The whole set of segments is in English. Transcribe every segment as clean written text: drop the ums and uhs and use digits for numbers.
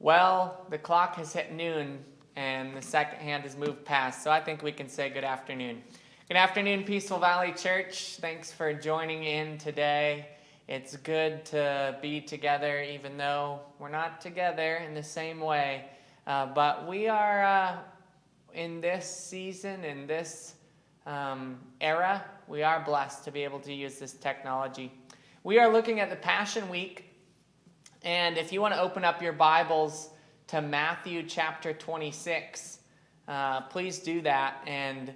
Well, the clock has hit noon and the second hand has moved past, so I think we can say good afternoon. Good afternoon, Peaceful Valley Church. Thanks for joining in today. It's good to be together, even though we're not together in the same way. But we are in this season, in this era, we are blessed to be able to use this technology. We are looking at the Passion Week. And if you want to open up your Bibles to Matthew chapter 26, please do that. And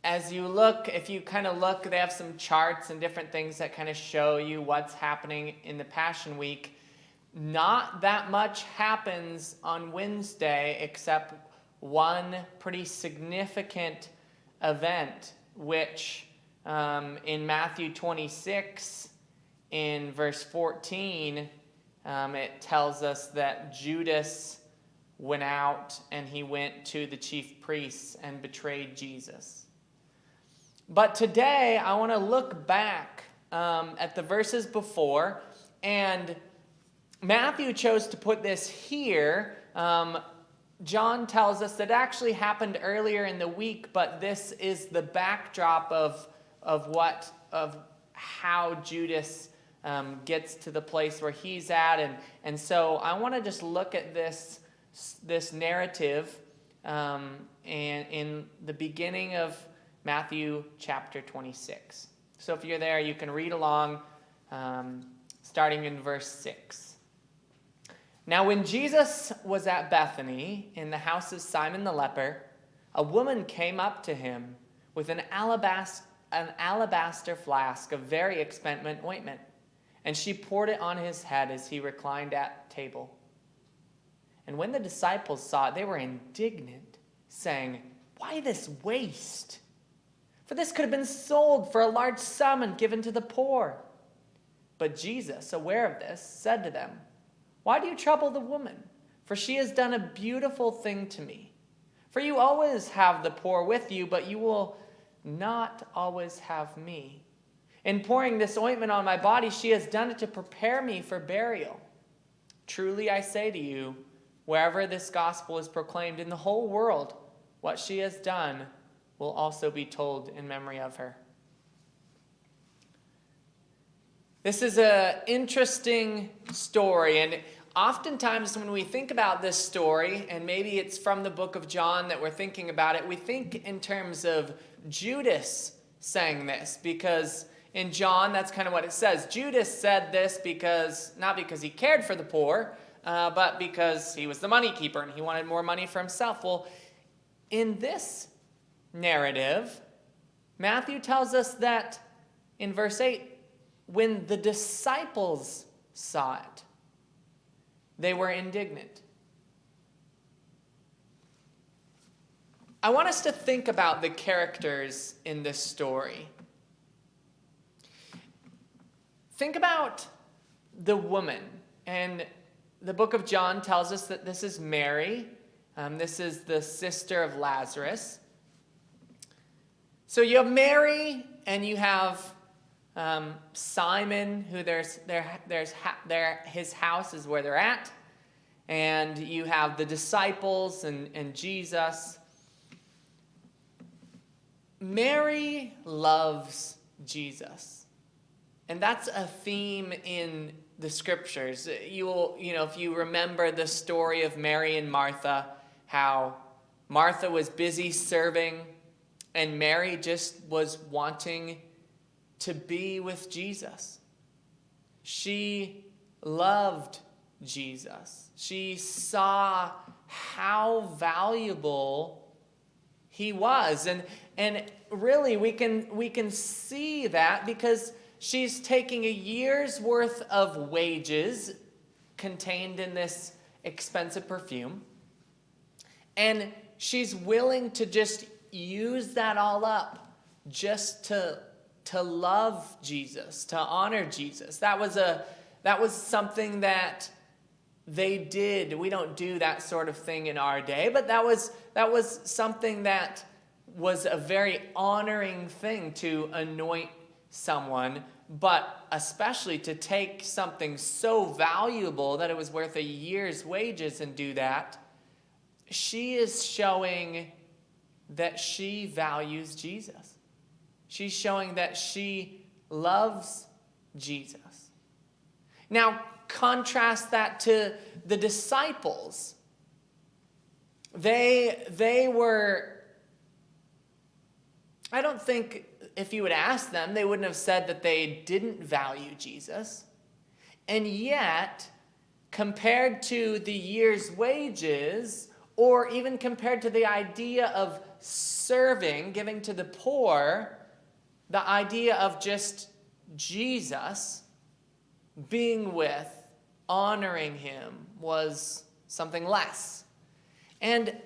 as you look, if you kind of look, they have some charts and different things that kind of show you what's happening in the Passion Week. Not that much happens on Wednesday except one pretty significant event, which in Matthew 26, in verse 14, it tells us that Judas went out and he went to the chief priests and betrayed Jesus. But today, I want to look back at the verses before, and Matthew chose to put this here. John tells us that it actually happened earlier in the week, but this is the backdrop of how Judas gets to the place where he's at, and so I want to just look at this narrative and in the beginning of Matthew chapter 26. So if you're there, you can read along, starting in verse 6. Now when Jesus was at Bethany in the house of Simon the leper, a woman came up to him with an alabaster flask of very expensive ointment, and she poured it on his head as he reclined at table. And when the disciples saw it, they were indignant, saying, "Why this waste? For this could have been sold for a large sum and given to the poor." But Jesus, aware of this, said to them, "Why do you trouble the woman? For she has done a beautiful thing to me. For you always have the poor with you, but you will not always have me. In pouring this ointment on my body, she has done it to prepare me for burial. Truly I say to you, wherever this gospel is proclaimed in the whole world, what she has done will also be told in memory of her." This is an interesting story, and oftentimes when we think about this story, and maybe it's from the book of John that we're thinking about it, we think in terms of Judas saying this, because in John, that's kind of what it says. Judas said this because, not because he cared for the poor, but because he was the money keeper and he wanted more money for himself. Well, in this narrative, Matthew tells us that in verse 8, when the disciples saw it, they were indignant. I want us to think about the characters in this story. Think about the woman. And the book of John tells us that this is Mary. This is the sister of Lazarus. So you have Mary and you have Simon, who his house is where they're at. And you have the disciples and Jesus. Mary loves Jesus. And that's a theme in the scriptures. If you remember the story of Mary and Martha, how Martha was busy serving and Mary just was wanting to be with Jesus. She loved Jesus. She saw how valuable he was. And really we can see that because she's taking a year's worth of wages contained in this expensive perfume, and she's willing to just use that all up just to love Jesus, to honor Jesus. That was something that they did. We don't do that sort of thing in our day, but that was something that was a very honoring thing, to anoint someone but especially to take something so valuable that it was worth a year's wages and do that, she is showing that she values Jesus. She's showing that she loves Jesus. Now, contrast that to the disciples. They were, I don't think if you would ask them, they wouldn't have said that they didn't value Jesus. And yet, compared to the year's wages, or even compared to the idea of serving, giving to the poor, the idea of just Jesus being with, honoring him, was something less. And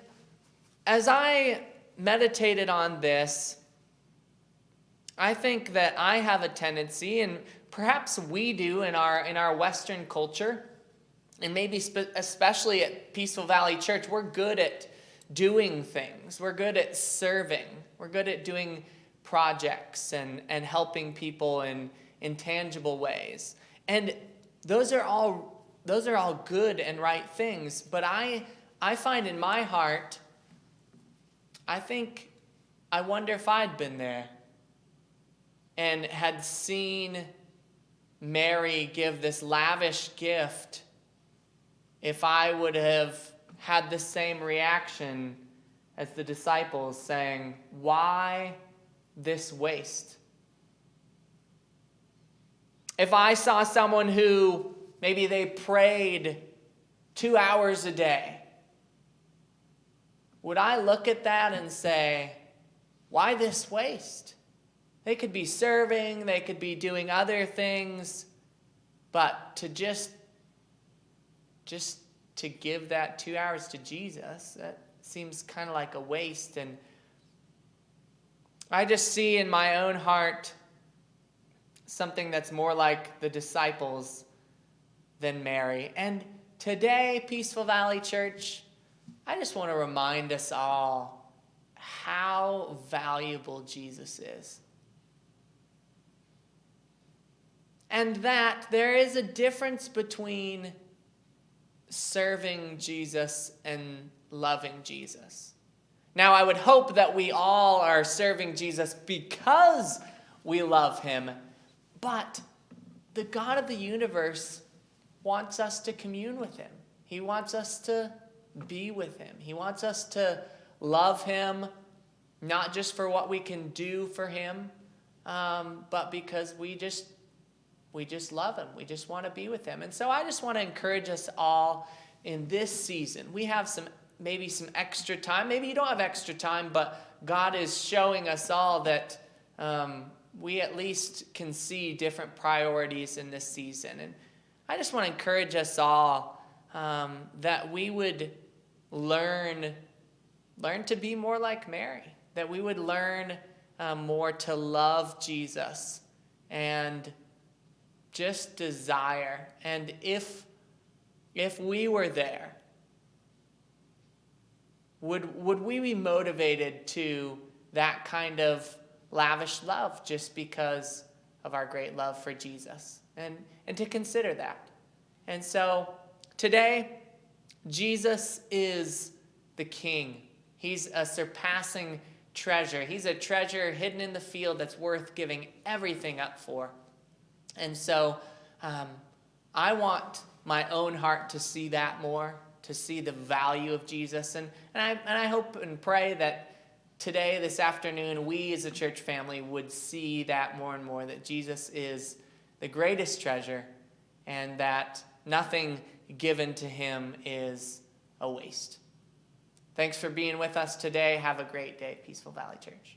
as I meditated on this, I think that I have a tendency, and perhaps we do in our Western culture, and maybe especially at Peaceful Valley Church, we're good at doing things. We're good at serving. We're good at doing projects and helping people in tangible ways. And those are all good and right things. But I find in my heart, I wonder if I'd been there and had seen Mary give this lavish gift, if I would have had the same reaction as the disciples, saying, "Why this waste?" If I saw someone who maybe they prayed 2 hours a day, would I look at that and say, "Why this waste?" They could be serving, they could be doing other things, but to just to give that 2 hours to Jesus, that seems kind of like a waste. And I just see in my own heart something that's more like the disciples than Mary. And today, Peaceful Valley Church, I just want to remind us all how valuable Jesus is. And that there is a difference between serving Jesus and loving Jesus. Now, I would hope that we all are serving Jesus because we love him, but the God of the universe wants us to commune with him. He wants us to be with him. He wants us to love him, not just for what we can do for him, but because we just love him. We just want to be with him. And so I just want to encourage us all in this season. We have maybe some extra time. Maybe you don't have extra time, but God is showing us all that we at least can see different priorities in this season. And I just want to encourage us all that we would learn to be more like Mary, that we would learn more to love Jesus and just desire. And if we were there, would we be motivated to that kind of lavish love just because of our great love for Jesus? And to consider that. And so today, Jesus is the King. He's a surpassing treasure. He's a treasure hidden in the field that's worth giving everything up for. And so I want my own heart to see that more, to see the value of Jesus. And I hope and pray that today, this afternoon, we as a church family would see that more and more, that Jesus is the greatest treasure and that nothing given to him is a waste. Thanks for being with us today. Have a great day, Peaceful Valley Church.